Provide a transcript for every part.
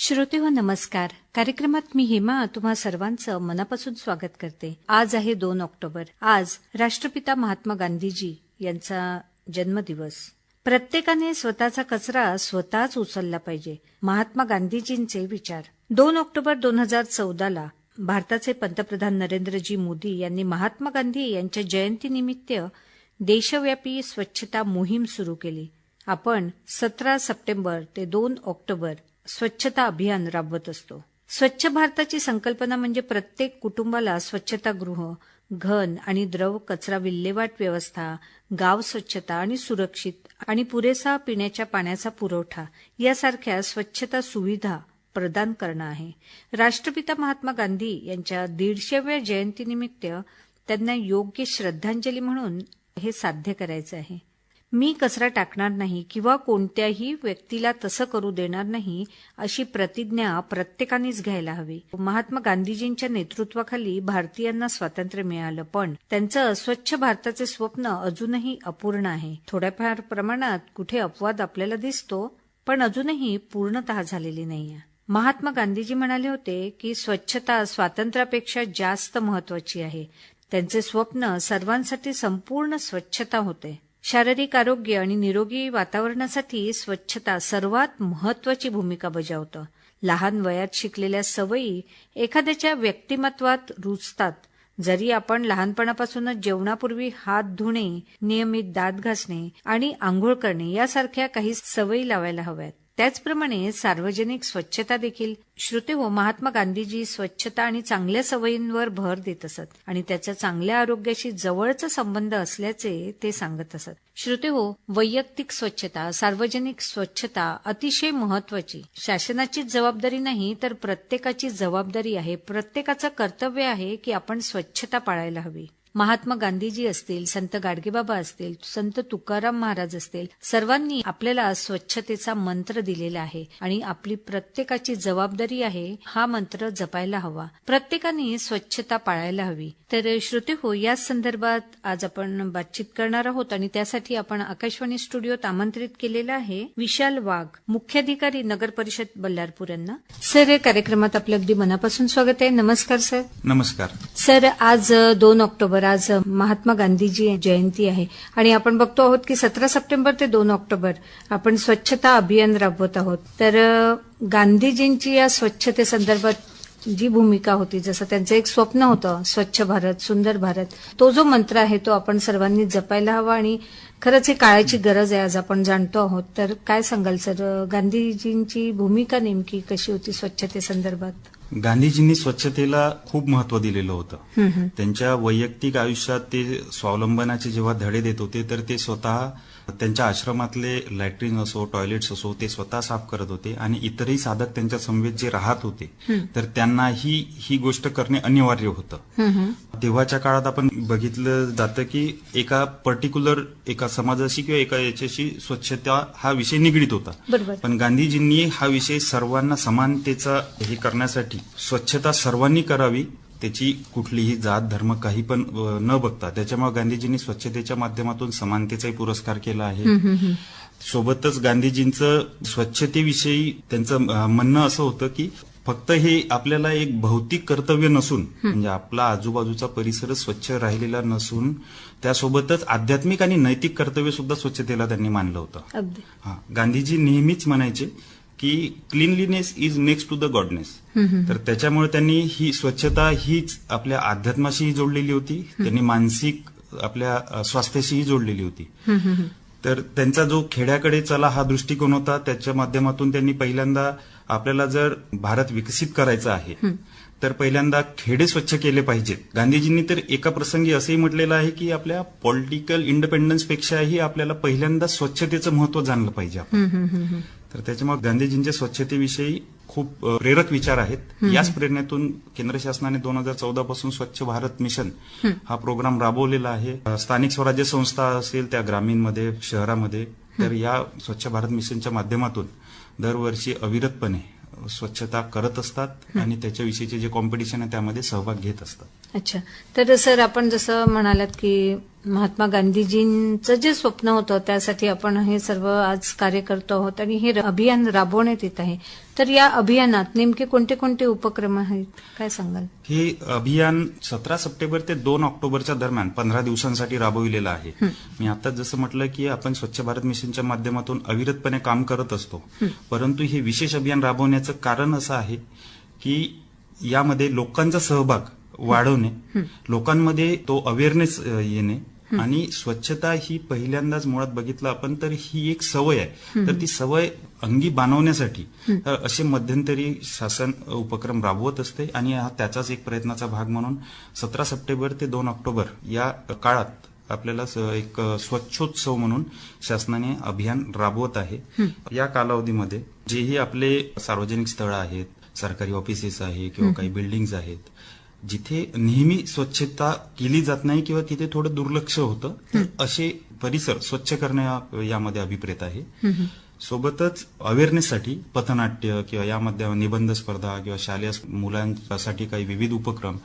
श्रोतेहो नमस्कार. कार्यक्रमात मी हेमा तुम्हा सर्वांचं मनापासून स्वागत करते. आज आहे 2 ऑक्टोबर. आज राष्ट्रपिता महात्मा गांधीजी यांचा जन्मदिवस. प्रत्येकाने स्वतःचा कचरा स्वतःच उचलला पाहिजे. महात्मा गांधीजींचे विचार. 2 ऑक्टोबर 2014 भारताचे पंतप्रधान नरेंद्रजी मोदी यांनी महात्मा गांधी यांच्या जयंतीनिमित्त देशव्यापी स्वच्छता मोहीम सुरू केली. आपण 17 सप्टेंबर ते 2 ऑक्टोबर स्वच्छता अभियान राबवत असतो. स्वच्छ भारताची संकल्पना म्हणजे प्रत्येक कुटुंबाला स्वच्छतागृह, घन आणि द्रव कचरा विल्हेवाट व्यवस्था, गाव स्वच्छता आणि सुरक्षित आणि पुरेसा पिण्याच्या पाण्याचा पुरवठा यासारख्या स्वच्छता सुविधा प्रदान करणं आहे. राष्ट्रपिता महात्मा गांधी यांच्या 150व्या जयंतीनिमित्त त्यांना योग्य श्रद्धांजली म्हणून हे साध्य करायचं आहे. मी कचरा टाकणार नाही किंवा कोणत्याही व्यक्तीला तसं करू देणार नाही अशी प्रतिज्ञा प्रत्येकानेच घ्यायला हवी. महात्मा गांधीजींच्या नेतृत्वाखाली भारतीयांना स्वातंत्र्य मिळालं, पण त्यांचं स्वच्छ भारताचे स्वप्न अजूनही अपूर्ण आहे. थोड्याफार प्रमाणात कुठे अपवाद आपल्याला दिसतो, पण अजूनही पूर्णतः झालेली नाहीये. महात्मा गांधीजी म्हणाले होते की स्वच्छता स्वातंत्र्यापेक्षा जास्त महत्वाची आहे. त्यांचे स्वप्न सर्वांसाठी संपूर्ण स्वच्छता होते. शारीरिक आरोग्य आणि निरोगी वातावरणासाठी स्वच्छता सर्वात महत्वाची भूमिका बजावतं. लहान वयात शिकलेल्या सवयी एखाद्याच्या व्यक्तिमत्वात रुजतात. जरी आपण लहानपणापासूनच जेवणापूर्वी हात धुणे, नियमित दात घासणे आणि आंघोळ करणे यासारख्या काही सवयी लावायला हव्यात. त्याचप्रमाणे सार्वजनिक स्वच्छता देखील. श्रोतेहो, महात्मा गांधीजी स्वच्छता आणि चांगल्या सवयींवर भर देत असत आणि त्याच्या चांगल्या आरोग्याशी जवळचा संबंध असल्याचे ते सांगत असत. श्रोतेहो, वैयक्तिक स्वच्छता, सार्वजनिक स्वच्छता अतिशय महत्वाची. शासनाचीच जबाबदारी नाही तर प्रत्येकाची जबाबदारी आहे. प्रत्येकाचं कर्तव्य आहे की आपण स्वच्छता पाळायला हवी. महात्मा गांधीजी असतील, संत गाडगेबाबा असतील, संत तुकाराम महाराज असतील, सर्वांनी आपल्याला स्वच्छतेचा मंत्र दिलेला आहे आणि आपली प्रत्येकाची जबाबदारी आहे हा मंत्र जपायला हवा. प्रत्येकाने स्वच्छता पाळायला हवी. तर श्रोतेहो, या संदर्भात आज आपण बातचीत करणार आहोत आणि त्यासाठी आपण आकाशवाणी स्टुडिओत आमंत्रित केलेलं आहे विशाल वाघ, मुख्याधिकारी नगर परिषद बल्लारपूर यांना. सर, कार्यक्रमात आपलं अगदी मनापासून स्वागत आहे. नमस्कार सर. नमस्कार सर. आज 2 ऑक्टोबर, आज महात्मा गांधीजी जयंती आहे आणि आपण बघतो आहोत की 17 सप्टेंबर ते 2 ऑक्टोबर आपण स्वच्छता अभियान राबवत आहोत. तर गांधीजींची या स्वच्छतेसंदर्भात जी भूमिका होती, जसं त्यांचं एक स्वप्न होतं स्वच्छ भारत, सुंदर भारत, तो जो मंत्र आहे तो आपण सर्वांनी जपायला हवा आणि खरंच हे काळाची गरज आहे आज आपण जाणतो आहोत. तर काय सांगाल सर, गांधीजींची भूमिका नेमकी कशी होती स्वच्छतेसंदर्भात? गांधीजींनी स्वच्छतेला खूप महत्व दिलेलं होतं. त्यांच्या वैयक्तिक आयुष्यात ते स्वावलंबनाचे जेव्हा धडे देत होते तर ते स्वतः त्यांच्या आश्रमातले लॅट्रिन असो, टॉयलेट्स असो, ते स्वतः साफ करत होते आणि इतरही साधक त्यांच्या समवेत जे राहत होते तर त्यांनाही ही गोष्ट करणे अनिवार्य होतं. तेव्हाच्या काळात आपण बघितलं जातं की एका पर्टिक्युलर एका समाजाशी किंवा एका याच्याशी स्वच्छता हा विषय निगडीत होता. पण गांधीजींनी हा विषय सर्वांना समानतेचा हे करण्यासाठी स्वच्छता सर्वांनी करावी, त्याची कुठलीही जात धर्म काही पण न बघता, त्याच्यामुळे गांधीजींनी स्वच्छतेच्या माध्यमातून समानतेचाही पुरस्कार केला आहे. सोबतच गांधीजींचं स्वच्छतेविषयी त्यांचं म्हणणं असं होतं की फक्त हे आपल्याला एक भौतिक कर्तव्य नसून, म्हणजे आपला आजूबाजूचा परिसर स्वच्छ राहिलेला नसून त्यासोबतच आध्यात्मिक आणि नैतिक कर्तव्य सुद्धा स्वच्छतेला त्यांनी मानलं होतं. गांधीजी नेहमीच म्हणायचे की cleanliness is next to the goodness. तर त्याच्यामुळे त्यांनी ही स्वच्छता हीच आपल्या अध्यात्माशीही जोडलेली होती, त्यांनी मानसिक आपल्या स्वास्थ्याशीही जोडलेली होती. तर त्यांचा जो खेड्याकडे चला हा दृष्टिकोन होता, त्याच्या माध्यमातून त्यांनी पहिल्यांदा आपल्याला जर भारत विकसित करायचा आहे तर पहिल्यांदा खेडे स्वच्छ केले पाहिजेत. गांधीजींनी तर एका प्रसंगी असंही म्हटलेलं आहे की आपल्या पॉलिटिकल इंडिपेंडन्सपेक्षाही आपल्याला पहिल्यांदा स्वच्छतेचं महत्व जाणलं पाहिजे. तर त्याच्यामुळे गांधीजींच्या स्वच्छतेविषयी खूप प्रेरक विचार आहेत. याच प्रेरणेतून केंद्र शासनाने 2014 पासून स्वच्छ भारत मिशन हा प्रोग्राम राबवलेला आहे. स्थानिक स्वराज्य संस्था असेल त्या ग्रामीणमध्ये, शहरामध्ये, तर या स्वच्छ भारत मिशनच्या माध्यमातून दरवर्षी अविरतपणे स्वच्छता करत असतात आणि त्याच्याविषयीचे जे कॉम्पिटिशन आहे त्यामध्ये सहभाग घेत असतात. अच्छा. तर सर, आपण जसं म्हणालात की महात्मा गांधीजींचं जे स्वप्न होतं त्यासाठी आपण हे सर्व आज कार्य करतो आहोत आणि हे अभियान राबवण्यात येत आहे. तर या अभियानात नेमके कोणते कोणते उपक्रम आहेत, काय सांगाल? हे अभियान 17 सप्टेंबर ते 2 ऑक्टोबरच्या दरम्यान 15 दिवसांसाठी राबविलेलं आहे. मी आता जसं म्हटलं की आपण स्वच्छ भारत मिशनच्या माध्यमातून अविरतपणे काम करत असतो, परंतु हे विशेष अभियान राबवण्याचं कारण असं आहे की यामध्ये लोकांचा सहभाग वाढवणे, लोकांमध्ये तो अवेअरनेस येणे आणि स्वच्छता ही पहिल्यांदाच मुळात बघितलं आपण तर ही एक सवय आहे. तर ती सवय अंगी बाणवण्यासाठी असे मध्यंतरी शासन उपक्रम राबवत असते आणि हा त्याचाच एक प्रयत्नाचा भाग म्हणून 17 सप्टेंबर ते 2 ऑक्टोबर या काळात आपल्याला एक स्वच्छोत्सव म्हणून शासनाने अभियान राबवत आहे. या कालावधीमध्ये जेही आपले सार्वजनिक स्थळं आहेत, सरकारी ऑफिसेस आहे किंवा काही बिल्डिंग्स आहेत, जिथे नेहमी स्वच्छता केली जात नाही किंवा तिथे थोडं दुर्लक्ष होतं, तर असे परिसर स्वच्छ करणे यामध्ये अभिप्रेत आहे. सोबतच अवेअरनेससाठी पथनाट्य किंवा यामध्ये निबंध स्पर्धा किंवा शालेय मुलांसाठी काही विविध उपक्रम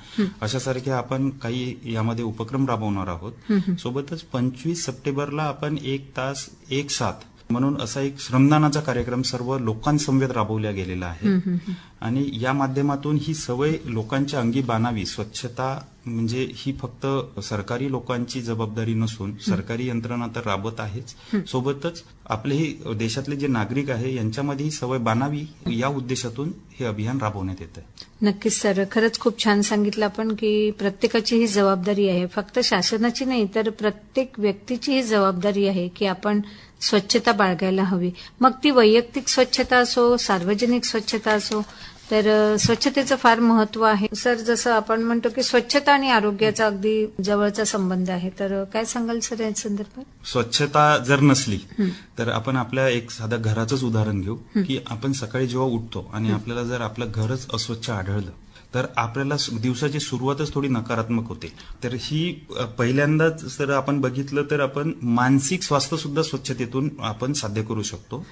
अशासारखे आपण काही यामध्ये उपक्रम राबवणार आहोत. सोबतच 25 सप्टेंबरला आपण 1 तास 1 साथ म्हणून असा एक श्रमदानाचा कार्यक्रम सर्व लोकांसमवेत राबवला गेलेला आहे आणि या माध्यमातून ही सवय लोकांच्या अंगी बाणावी. स्वच्छता म्हणजे ही फक्त सरकारी लोकांची जबाबदारी नसून सरकारी यंत्रणा तर राबत आहेच, सोबतच आपले हे देशातले जे नागरिक आहे यांच्यामध्ये ही सवय बाणावी या उद्देशातून हे अभियान राबवण्यात येत आहे. नक्कीच सर, खरंच खूप छान सांगितलं आपण की प्रत्येकाची ही जबाबदारी आहे, फक्त शासनाची नाही तर प्रत्येक व्यक्तीची ही जबाबदारी आहे की आपण स्वच्छता बाळगायला हवी. मग ती वैयक्तिक स्वच्छता असो, सार्वजनिक स्वच्छता असो, तर स्वच्छतेचं फार महत्व आहे. सर, जसं आपण म्हणतो की स्वच्छता आणि आरोग्याचा अगदी जवळचा संबंध आहे, तर काय सांगाल सर या संदर्भात? स्वच्छता जर नसली तर आपण आपल्या एक साधा घराचंच उदाहरण घेऊ की आपण सकाळी जेव्हा उठतो आणि आपल्याला जर आपलं घरच अस्वच्छ आढळलं तर आपल्याला दिवसाची सुरुवातच थोडी नकारात्मक होते. तर ही पहिल्यांदाच जर आपण बघितलं तर आपण मानसिक स्वास्थ्य सुद्धा स्वच्छतेतून आपण साध्य करू शकतो.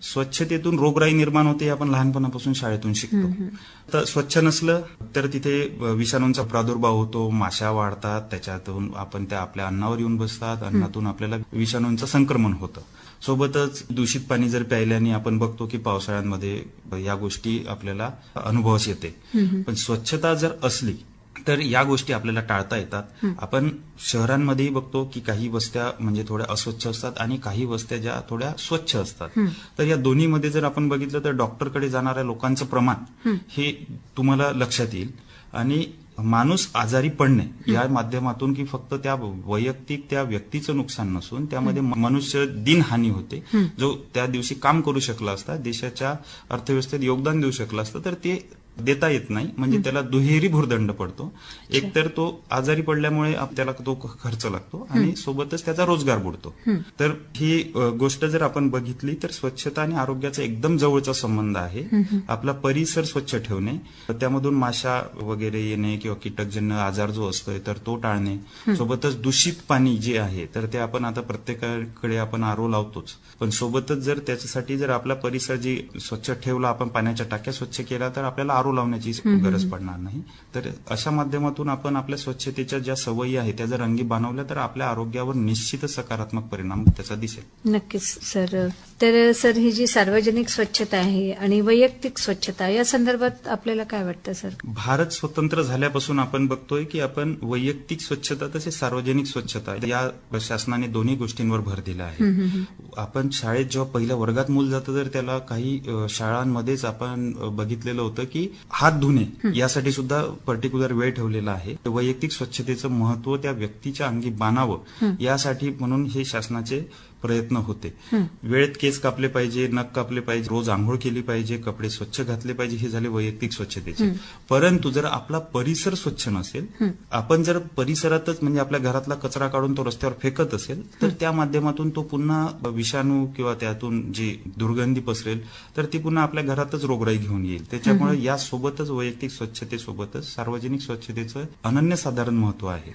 स्वच्छतेतून रोगराई निर्माण होते, आपण लहानपणापासून शाळेतून शिकतो. तर स्वच्छ नसलं तर तिथे विषाणूंचा प्रादुर्भाव होतो, माशा वाढतात, त्याच्यातून आपण त्या आपल्या अन्नावर येऊन बसतात, अन्नातून आपल्याला विषाणूंचं संक्रमण होतं. सोबतच दूषित पाणी जर प्यायल्याने आपण बघतो की पावसाळ्यांमध्ये या गोष्टी आपल्याला अनुभवास येते. पण स्वच्छता जर असली तर या गोष्टी आपल्याला टाळता येतात. आपण शहरांमध्येही बघतो की काही वस्त्या म्हणजे थोड्या अस्वच्छ असतात आणि काही वस्त्या ज्या थोड्या स्वच्छ असतात. तर या दोन्हीमध्ये जर आपण बघितलं तर डॉक्टरकडे जाणाऱ्या लोकांचं प्रमाण हे तुम्हाला लक्षात येईल आणि माणूस आजारी पडणे या माध्यमातून की फक्त त्या वैयक्तिक त्या व्यक्तीचं नुकसान नसून त्यामध्ये मनुष्य दिनहानी होते. जो त्या दिवशी काम करू शकला असता, देशाच्या अर्थव्यवस्थेत योगदान देऊ शकला असतं, तर ते देता येत नाही. म्हणजे त्याला दुहेरी भुर्दंड पडतो. एक तर तो आजारी पडल्यामुळे त्याला तो खर्च लागतो आणि सोबतच त्याचा रोजगार बुडतो. तर ही गोष्ट जर आपण बघितली तर स्वच्छता आणि आरोग्याचा एकदम जवळचा संबंध आहे. आपला परिसर स्वच्छ ठेवणे, त्यामधून माशा वगैरे येणे किंवा कीटकजन्य आजार जो असतोय तर तो टाळणे, सोबतच दूषित पाणी जे आहे तर ते आपण आता प्रत्येकाकडे आपण आरो लावतोच, पण सोबतच जर त्याच्यासाठी जर आपला परिसर जी स्वच्छ ठेवला, आपण पाण्याच्या टाक्या स्वच्छ केला तर आपल्याला आरो लावण्याची गरज पडणार नाही. तर अशा माध्यमातून आपण आपल्या स्वच्छतेच्या ज्या सवयी आहेत त्या जर अंगी बाणवल्या तर आपल्या आरोग्यावर निश्चितच सकारात्मक परिणाम त्याचा दिसेल. नक्कीच सर. तर सर, ही जी सार्वजनिक स्वच्छता आहे आणि वैयक्तिक स्वच्छता या संदर्भात आपल्याला काय वाटतं सर? भारत स्वतंत्र झाल्यापासून आपण बघतोय की आपण वैयक्तिक स्वच्छता तसेच सार्वजनिक स्वच्छता या शासनाने दोन्ही गोष्टींवर भर दिला आहे. आपण शाळेत जेव्हा पहिल्या वर्गात मूल जातं तर त्याला काही शाळांमध्येच आपण बघितलेलं होतं की हात धुणे यासाठी सुद्धा पर्टिक्युलर वेळ ठेवलेला आहे. वैयक्तिक स्वच्छतेचं महत्व त्या व्यक्तीच्या अंगी बाणावं यासाठी म्हणून हे शासनाचे प्रयत्न होते. वेळेत केस कापले पाहिजे, नख कापले पाहिजे, रोज आंघोळ केली पाहिजे, कपडे स्वच्छ घातले पाहिजे, हे झाले वैयक्तिक स्वच्छतेचे. परंतु जर आपला परिसर स्वच्छ नसेल, आपण जर परिसरातच म्हणजे आपल्या घरातला कचरा काढून तो रस्त्यावर फेकत असेल तर त्या माध्यमातून तो पुन्हा विषाणू किंवा त्यातून जी दुर्गंधी पसरेल तर ती पुन्हा आपल्या घरातच रोगराई घेऊन येईल. त्याच्यामुळे या सोबतच वैयक्तिक स्वच्छतेसोबतच सार्वजनिक स्वच्छतेचं अनन्यसाधारण महत्व आहे.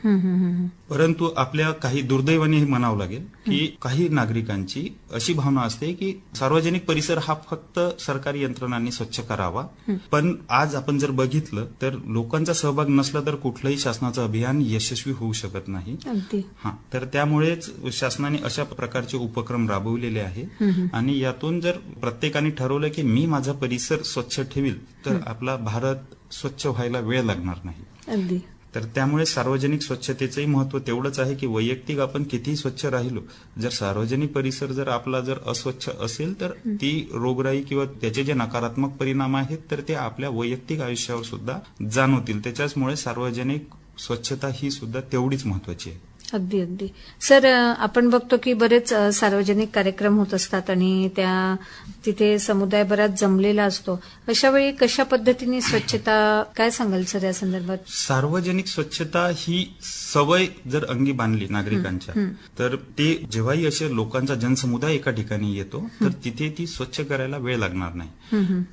परंतु आपल्या काही दुर्दैवाने हे म्हणावं लागेल की काही नागरिकांची अशी भावना असते की सार्वजनिक परिसर हा फक्त सरकारी यंत्रणांनी स्वच्छ करावा, पण आज आपण जर बघितलं तर लोकांचा सहभाग नसला तर कुठलंही शासनाचं अभियान यशस्वी होऊ शकत नाही. अगदी. तर त्यामुळेच शासनाने अशा प्रकारचे उपक्रम राबवलेले आहे आणि यातून जर प्रत्येकाने ठरवलं की मी माझा परिसर स्वच्छ ठेवील तर आपला भारत स्वच्छ व्हायला वेळ लागणार नाही. अगदी. तर त्यामुळे सार्वजनिक स्वच्छतेचंही महत्व तेवढंच आहे की वैयक्तिक आपण कितीही स्वच्छ राहिलो, जर सार्वजनिक परिसर जर आपला जर अस्वच्छ असेल तर ती रोगराई किंवा त्याचे जे नकारात्मक परिणाम आहेत तर ते आपल्या वैयक्तिक आयुष्यावर सुद्धा जाणवतील. त्याच्यामुळे सार्वजनिक स्वच्छता ही सुद्धा तेवढीच महत्वाची आहे. अगदी अगदी. सर, आपण बघतो की बरेच सार्वजनिक कार्यक्रम होत असतात आणि तिथे समुदाय बराच जमलेला असतो. अशा वेळी कशा पद्धतीने स्वच्छता, काय सांगाल सर या संदर्भात? सार्वजनिक स्वच्छता ही सवय जर अंगी बांधली नागरिकांच्या तर ते जेव्हाही असे लोकांचा जनसमुदाय एका ठिकाणी येतो तर तिथे ती स्वच्छ करायला वेळ लागणार नाही.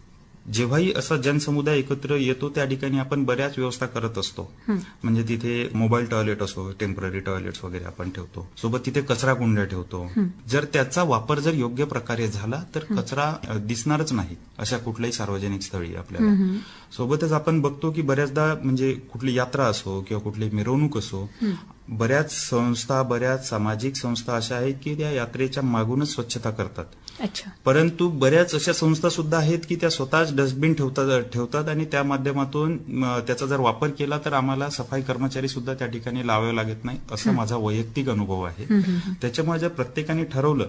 जेव्हाही असा जनसमुदाय एकत्र येतो त्या ठिकाणी आपण बऱ्याच व्यवस्था करत असतो. म्हणजे तिथे मोबाईल टॉयलेट असो, टेम्पररी टॉयलेट्स वगैरे आपण ठेवतो, सोबत तिथे कचरा कुंड्या ठेवतो. जर त्याचा वापर जर योग्य प्रकारे झाला तर कचरा दिसणारच नाही अशा कुठल्याही सार्वजनिक स्थळी आपल्याला. सोबतच आपण बघतो की बऱ्याचदा म्हणजे कुठली यात्रा असो किंवा कुठली मिरवणूक असो, बऱ्याच संस्था, बऱ्याच सामाजिक संस्था अशा आहेत की त्या यात्रेच्या मागूनच स्वच्छता करतात. अच्छा. परंतु बऱ्याच अशा संस्था सुद्धा आहेत की त्या स्वतःच डस्टबिन ठेवतात आणि त्या माध्यमातून त्याचा जर वापर केला तर आम्हाला सफाई कर्मचारी सुद्धा त्या ठिकाणी लावावे लागत नाही, असा माझा वैयक्तिक अनुभव आहे. त्याच्यामुळे जर प्रत्येकाने ठरवलं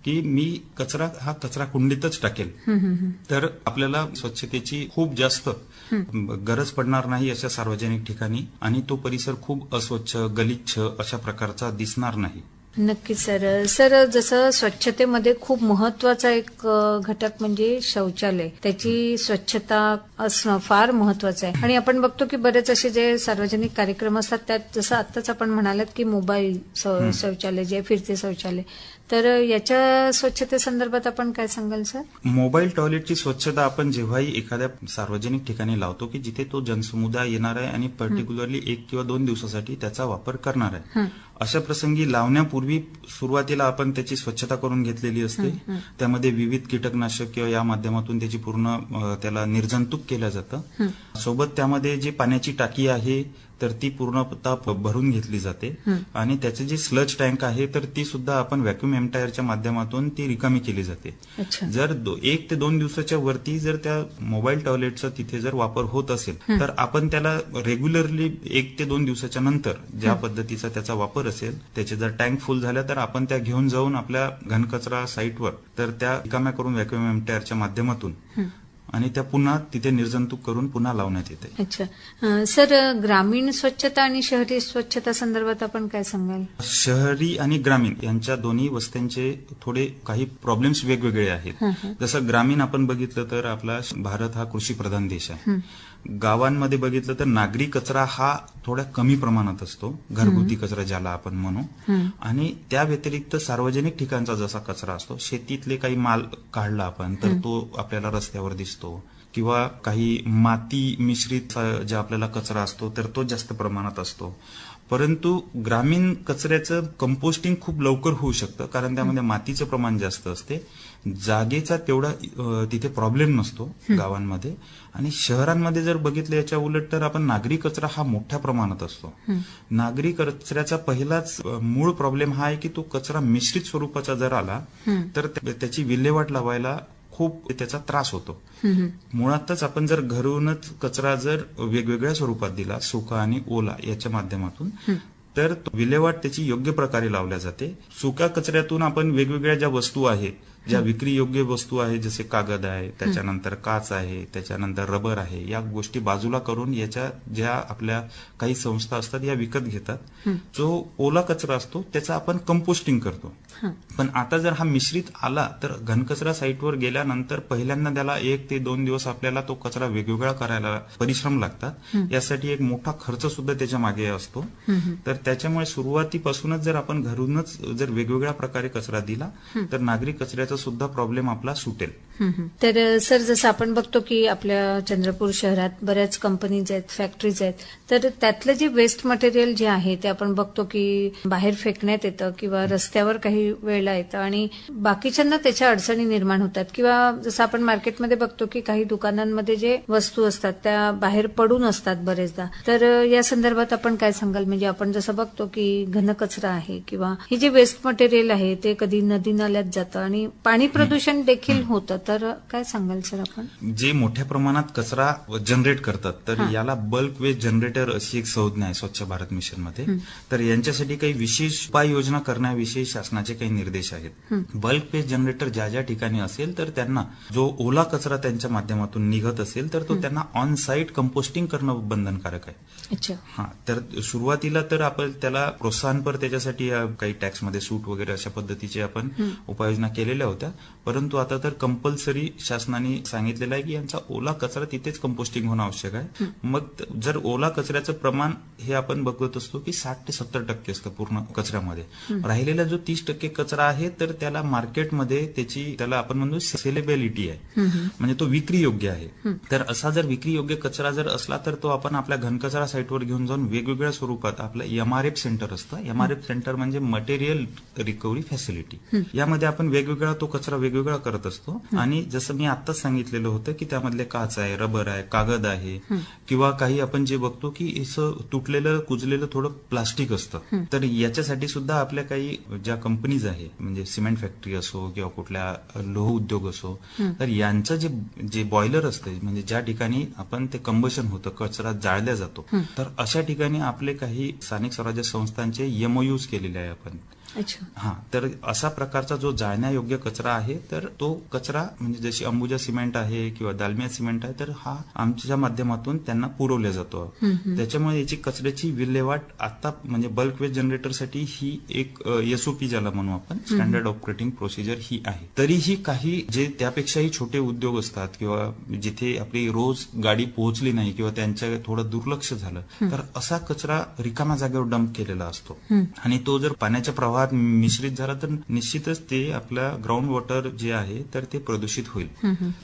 की मी कचरा हा कचरा कुंडीतच टाकेल तर आपल्याला स्वच्छतेची खूप जास्त गरज पडणार नाही अशा सार्वजनिक ठिकाणी, आणि तो परिसर खूप अस्वच्छ, गलिच्छ अशा प्रकारचा दिसणार नाही. नक्कीच सर. सर, जसं स्वच्छतेमध्ये खूप महत्वाचा एक घटक म्हणजे शौचालय, त्याची स्वच्छता असणं फार महत्वाचं आहे. आणि आपण बघतो की बरेच असे जे सार्वजनिक कार्यक्रम असतात त्यात जसं आत्ताच आपण म्हणालात की मोबाईल शौचालय, जे फिरते शौचालय, तर याच्या स्वच्छतेसंदर्भात आपण काय सांगाल सर? मोबाईल टॉयलेटची स्वच्छता आपण जेव्हाही एखाद्या सार्वजनिक ठिकाणी लावतो की जिथे तो जनसमुदाय येणार आहे आणि पर्टिक्युलरली 1 किंवा 2 दिवसासाठी त्याचा वापर करणार आहे, अशा प्रसंगी लावण्यापूर्वी सुरुवातीला आपण त्याची स्वच्छता करून घेतलेली असते. त्यामध्ये विविध कीटकनाशक किंवा या माध्यमातून त्याची पूर्ण त्याला निर्जंतुक केलं जातं. सोबत त्यामध्ये जी पाण्याची टाकी आहे तर ती पूर्णतः भरून घेतली जाते आणि त्याचे जे स्लज टँक आहे तर ती सुद्धा आपण व्हॅक्युम एम्प्टायरच्या माध्यमातून ती रिकामी केली जाते. जर 1 ते 2 दिवसाच्या वरती जर त्या मोबाईल टॉयलेटचा तिथे जर वापर होत असेल तर आपण त्याला रेग्युलरली 1 ते 2 दिवसाच्या नंतर ज्या पद्धतीचा त्याचा वापर असेल, त्याचे जर टँक फुल झाल्या तर आपण त्या घेऊन जाऊन आपल्या घनकचरा साईटवर तर त्या रिकाम्या करून व्हॅक्युम एम्प्टायरच्या माध्यमातून आणि त्या पुन्हा तिथे निर्जंतुक करून पुन्हा लावण्यात येते. अच्छा. सर, ग्रामीण स्वच्छता आणि शहरी स्वच्छता संदर्भात आपण काय सांगाल? शहरी आणि ग्रामीण यांच्या दोन्ही वस्त्यांचे थोडे काही प्रॉब्लेम्स वेगवेगळे आहेत. जसं ग्रामीण आपण बघितलं तर आपला भारत हा कृषीप्रधान देश आहे. गावांमध्ये बघितलं तर नागरी कचरा हा थोड्या कमी प्रमाणात असतो, घरगुती कचरा ज्याला आपण म्हणू, आणि त्या व्यतिरिक्त सार्वजनिक ठिकाणचा जसा कचरा असतो, शेतीतले काही माल काढला आपण तर तो आपल्याला रस्त्यावर दिसतो, किंवा काही माती मिश्रित जे आपल्याला कचरा असतो तर तो जास्त प्रमाणात असतो. परंतु ग्रामीण कचऱ्याचं कंपोस्टिंग खूप लवकर होऊ शकतं कारण त्यामध्ये मातीचं प्रमाण जास्त असते, जागेचा तेवढा तिथे प्रॉब्लेम नसतो गावांमध्ये. आणि शहरांमध्ये जर बघितलं याच्या उलट तर आपण नागरी कचरा हा मोठ्या प्रमाणात असतो. नागरी कचऱ्याचा पहिलाच मूळ प्रॉब्लेम हा आहे की तो कचरा मिश्रित स्वरूपाचा जर आला तर त्याची विल्हेवाट लावायला खूप त्याचा त्रास होतो. मुळातच आपण जर घरूनच कचरा जर वेगवेगळ्या स्वरूपात दिला, सुका आणि ओला याच्या माध्यमातून, तर विल्हेवाट त्याची योग्य प्रकारे लावल्या जाते. सुक्या कचऱ्यातून आपण वेगवेगळ्या ज्या वस्तू आहे, ज्या विक्री योग्य वस्तू आहे, जसे कागद आहे, त्याच्यानंतर काच आहे, त्याच्यानंतर रबर आहे, या गोष्टी बाजूला करून याच्या ज्या आपल्या काही संस्था असतात या विकत घेतात. जो ओला कचरा असतो त्याचा आपण कंपोस्टिंग करतो. पण आता जर हा मिश्रित आला तर घनकचरा साईटवर गेल्यानंतर पहिल्यांदा त्याला 1 ते 2 दिवस आपल्याला तो कचरा वेगवेगळा करायला परिश्रम लागतात. यासाठी एक मोठा खर्च सुद्धा त्याच्या मागे असतो. तर त्याच्यामुळे सुरुवातीपासूनच जर आपण घरूनच जर वेगवेगळ्या प्रकारे कचरा दिला तर नागरी कचऱ्याचा सुद्धा प्रॉब्लेम आपला सुटेल. तर सर, जसं आपण बघतो की आपल्या चंद्रपूर शहरात बऱ्याच कंपनीज आहेत, फॅक्टरीज आहेत, तर त्यातलं जे वेस्ट मटेरियल जे आहे ते आपण बघतो की बाहेर फेकण्यात येतं किंवा रस्त्यावर काही वेळेला येतं आणि बाकीच्यांना त्याच्या अडचणी निर्माण होतात. किंवा जसं आपण मार्केटमध्ये बघतो की काही दुकानांमध्ये जे वस्तू असतात त्या बाहेर पडून असतात बरेचदा. तर या संदर्भात आपण काय सांगाल? म्हणजे आपण जसं बघतो की घनकचरा आहे किंवा हे जे वेस्ट मटेरियल आहे ते कधी नदी नाल्यात जातं आणि पाणी प्रदूषण देखील होतं. तर काय सांगाल सर आपण? जे मोठ्या प्रमाणात कचरा जनरेट करतात तर याला बल्क वेस्ट जनरेटर अशी एक संज्ञा आहे स्वच्छ भारत मिशन मध्ये. तर यांच्यासाठी काही विशेष उपाययोजना करण्याविषयी शासनाचे काही निर्देश आहेत. बल्क वेस्ट जनरेटर ज्या ज्या ठिकाणी असेल तर त्यांना जो ओला कचरा त्यांच्या माध्यमातून निघत असेल तर तो त्यांना ऑन साईट कंपोस्टिंग करणं बंधनकारक आहे. अच्छा. तर सुरुवातीला तर आपण त्याला प्रोत्साहनपर त्याच्यासाठी काही टॅक्समध्ये सूट वगैरे अशा पद्धतीचे आपण उपाययोजना केलेल्या होत्या. परंतु आता तर कंपल्सरी शासनाने सांगितलेलं आहे की यांचा ओला कचरा तिथेच कंपोस्टिंग होणं आवश्यक आहे. मग जर ओला कचऱ्याचं प्रमाण हे आपण बघत असतो की 60 ते 70% असतं पूर्ण कचऱ्यामध्ये. राहिलेला जो 30% कचरा आहे तर त्याला मार्केटमध्ये त्याला आपण म्हणतो सेलेबिलिटी आहे, म्हणजे तो विक्री योग्य आहे. तर असा जर विक्री योग्य कचरा जर असला तर तो आपण आपल्या घनकचरा साईटवर घेऊन जाऊन वेगवेगळ्या स्वरूपात आपलं MRF सेंटर असतं. MRF सेंटर म्हणजे मटेरियल रिकव्हरी फॅसिलिटी. यामध्ये आपण वेगवेगळा तो कचरा वेगवेगळा करत असतो. आणि जसं मी आताच सांगितलेलं होतं की त्यामधले काच आहे, रबर आहे, कागद आहे किंवा काही आपण जे बघतो की असं तुटलेलं कुजलेलं थोडं प्लास्टिक असतं. तर याच्यासाठी सुद्धा आपल्या काही ज्या कंपनीज आहे, म्हणजे सिमेंट फॅक्टरी असो किंवा कुठल्या लोह उद्योग असो, तर यांचं जे बॉयलर असते, म्हणजे ज्या ठिकाणी आपण ते कंबशन होतं, कचरा जाळल्या जातो, तर अशा ठिकाणी आपले काही स्थानिक स्वराज्य संस्थांचे MOUs केलेले आहे आपण. अच्छा. तर असा प्रकारचा जो जाळण्यायोग्य कचरा आहे तर तो कचरा म्हणजे जशी अंबुजा सिमेंट आहे किंवा दालमिया सिमेंट आहे तर हा आमच्या माध्यमातून त्यांना पुरवला जातो. त्याच्यामुळे याची कचऱ्याची विल्हेवाट आता म्हणजे बल्क वेस्ट जनरेटरसाठी ही एक SOP ज्याला म्हणू आपण, स्टँडर्ड ऑपरेटिंग प्रोसिजर ही आहे. तरीही काही जे त्यापेक्षाही छोटे उद्योग असतात किंवा जिथे आपली रोज गाडी पोहोचली नाही किंवा त्यांच्या थोडं दुर्लक्ष झालं तर असा कचरा रिकाम्या जागेवर डंप केलेला असतो आणि तो जर पाण्याच्या प्रवाहात मिश्रित झाला तर निश्चितच ते आपल्या ग्राउंड वॉटर जे आहे तर ते प्रदूषित होईल.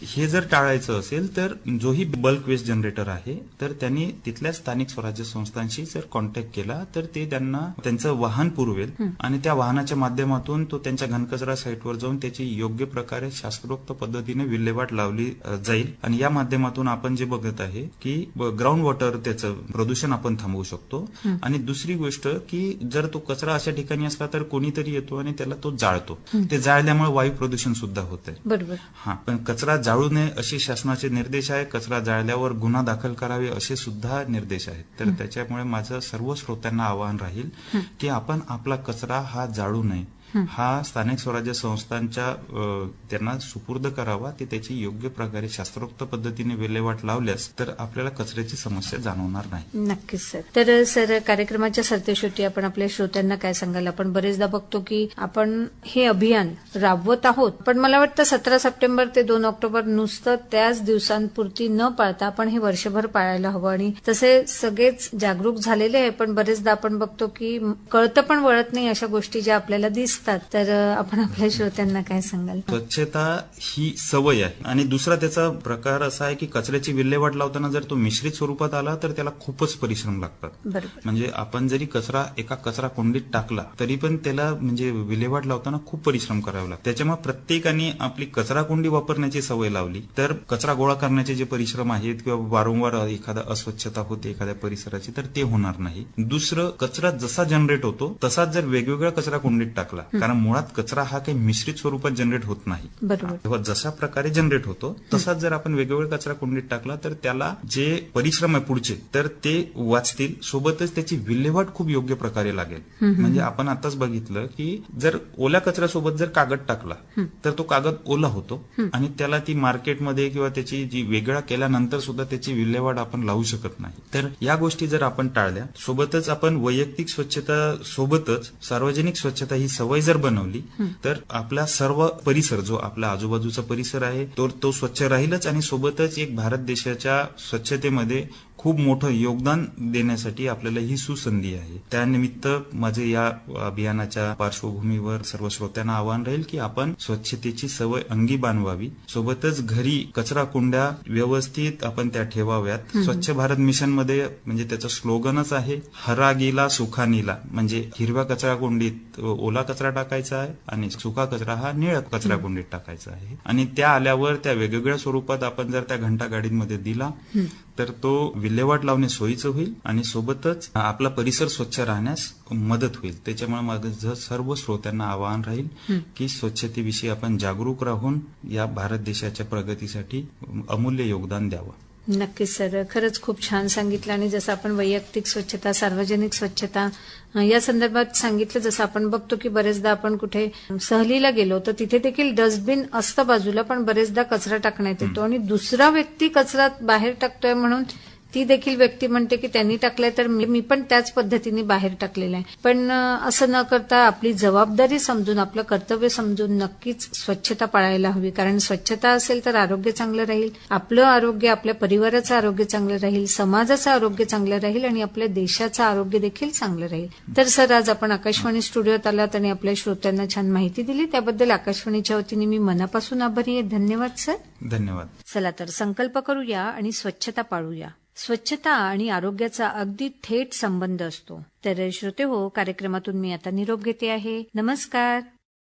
हे जर टाळायचं असेल तर जोही बल्क वेस्ट जनरेटर आहे तर त्यांनी तिथल्या स्थानिक स्वराज्य संस्थांशी जर कॉन्टॅक्ट केला तर ते त्यांना त्यांचं वाहन पुरवेल आणि त्या वाहनाच्या माध्यमातून तो त्यांच्या घनकचरा साईटवर जाऊन त्याची योग्य प्रकारे शास्त्रोक्त पद्धतीने विल्हेवाट लावली जाईल. आणि या माध्यमातून आपण जे बघत आहे की ग्राउंड वॉटर त्याचं प्रदूषण आपण थांबवू शकतो. आणि दुसरी गोष्ट की जर तो कचरा अशा ठिकाणी असला तर कोणीतरी येतो आणि त्याला तो जाळतो. ते जाळल्यामुळे वायू प्रदूषण सुद्धा होत आहे. बरोबर. पण कचरा जाळू नये असे शासनाचे निर्देश आहे. कचरा जाळल्यावर गुन्हा दाखल करावे असे सुद्धा निर्देश आहेत. तर त्याच्यामुळे माझं सर्व श्रोत्यांना आवाहन राहील की आपण आपला कचरा हा जाळू नये, हा स्थानिक स्वराज्य संस्थांच्या त्यांना सुपूर्द करावा. ते त्याची योग्य प्रकारे शास्त्रोक्त पद्धतीने विल्हेवाट लावल्यास तर आपल्याला कचऱ्याची समस्या जाणवणार नाही. नक्कीच सर. तर सर, कार्यक्रमाच्या सरतेशेवटी आपण आपल्या श्रोत्यांना काय सांगाल? आपण बरेचदा बघतो की आपण हे अभियान राबवत आहोत, पण मला वाटतं 17 सप्टेंबर ते 2 ऑक्टोबर नुसतं त्याच दिवसांपुरती न पाळता आपण हे वर्षभर पाळायला हवं. आणि तसे सगळेच जागरूक झालेले आहे, पण बरेचदा आपण बघतो की कळतं पण वळत नाही अशा गोष्टी ज्या आपल्याला दिसतात. तर आपण आपल्या श्रोत्यांना काय सांगाल? स्वच्छता ही सवय आहे. आणि दुसरा त्याचा प्रकार असा आहे की कचऱ्याची विल्हेवाट लावताना जर तो मिश्रित स्वरूपात आला तर त्याला खूपच परिश्रम लागतात. बरोबर. म्हणजे आपण जरी कचरा एका कचरा कोंडीत टाकला तरी पण त्याला म्हणजे विल्हेवाट लावताना खूप परिश्रम करावे लागतात. त्याच्यामुळे प्रत्येकाने आपली कचरा कोंडी वापरण्याची सवय लावली तर कचरा गोळा करण्याचे जे परिश्रम आहेत किंवा वारंवार एखादा अस्वच्छता होते एखाद्या परिसराची तर ते होणार नाही. दुसरं, कचरा जसा जनरेट होतो तसाच जर वेगवेगळा कचरा कोंडीत टाकला, कारण मुळात कचरा हा काही मिश्रित स्वरूपात जनरेट होत नाही. बरोबर. तेव्हा जशा प्रकारे जनरेट होतो तसाच जर आपण वेगवेगळा कचरा कोंडीत टाकला तर त्याला जे परिश्रम आहे पुढचे तर ते वाचतील. सोबतच त्याची विल्हेवाट खूप योग्य प्रकारे लागेल. म्हणजे आपण आताच बघितलं की जर ओल्या कचऱ्यासोबत जर कागद टाकला तर तो कागद ओला होतो आणि त्याला ती मार्केटमध्ये किंवा त्याची जी वेगळा केल्यानंतर सुद्धा त्याची विल्हेवाट आपण लावू शकत नाही. तर या गोष्टी जर आपण टाळल्या, सोबतच आपण वैयक्तिक स्वच्छता सोबतच सार्वजनिक स्वच्छता ही सवय जर बनवली तर आपला सर्व परिसर जो आपला आजूबाजूचा परिसर आहे तो स्वच्छ राहीलच. आणि सोबतच एक भारत देशाच्या स्वच्छतेमध्ये खूप मोठं योगदान देण्यासाठी आपल्याला ही सुसंधी आहे. त्यानिमित्त माझे या अभियानाच्या पार्श्वभूमीवर सर्व श्रोत्यांना आवाहन राहील की आपण स्वच्छतेची सवय अंगी बाणवावी. सोबतच घरी कचरा कुंड्या व्यवस्थित आपण त्या ठेवाव्यात. स्वच्छ भारत मिशन मध्ये म्हणजे त्याचं स्लोगनच आहे, हरा गेला सुखा नीला. म्हणजे हिरव्या कचरा कुंडीत ओला कचरा टाकायचा आहे आणि सुका कचरा हा निळ्या कचरा कुंडीत टाकायचा आहे. आणि त्या आल्यावर त्या वेगवेगळ्या स्वरूपात आपण जर त्या घंटा गाडीमध्ये दिला तर तो विल्हेवाट लावणे सोयीचं होईल आणि सोबतच आपला परिसर स्वच्छ राहण्यास मदत होईल. त्याच्यामुळे माझं सर्व श्रोत्यांना आवाहन राहील की स्वच्छतेविषयी आपण जागरूक राहून या भारत देशाच्या प्रगतीसाठी अमूल्य योगदान द्यावं. नक्कीच सर, खरंच खूप छान सांगितलं. आणि जसं आपण वैयक्तिक स्वच्छता, सार्वजनिक स्वच्छता या संदर्भात सांगितलं, जसं आपण बघतो की बरेचदा आपण कुठे सहलीला गेलो तर तिथे देखील डस्टबिन असतं बाजूला, पण बरेचदा कचरा टाकण्यात येतो आणि दुसरा व्यक्ती कचरा बाहेर टाकतोय म्हणून ती देखील व्यक्ती म्हणते की त्यांनी टाकलंय तर मी पण त्याच पद्धतीने बाहेर टाकलेलं आहे. पण असं न करता आपली जबाबदारी समजून, आपलं कर्तव्य समजून नक्कीच स्वच्छता पाळायला हवी. कारण स्वच्छता असेल तर आरोग्य चांगलं राहील, आपलं आरोग्य, आपल्या परिवाराचं आरोग्य चांगलं राहील, समाजाचं आरोग्य चांगलं राहील आणि आपल्या देशाचं आरोग्य देखील चांगलं राहील. तर सर, आज आपण आकाशवाणी स्टुडिओत आलात आणि आपल्या श्रोत्यांना छान माहिती दिली, त्याबद्दल आकाशवाणीच्या वतीने मी मनापासून आभारी आहे. धन्यवाद सर. धन्यवाद. चला तर संकल्प करूया आणि स्वच्छता पाळूया. स्वच्छता आणि आरोग्याचा अगदी थेट संबंध असतो. तर श्रोते हो, कार्यक्रमातून मी आता निरोप घेते आहे. नमस्कार.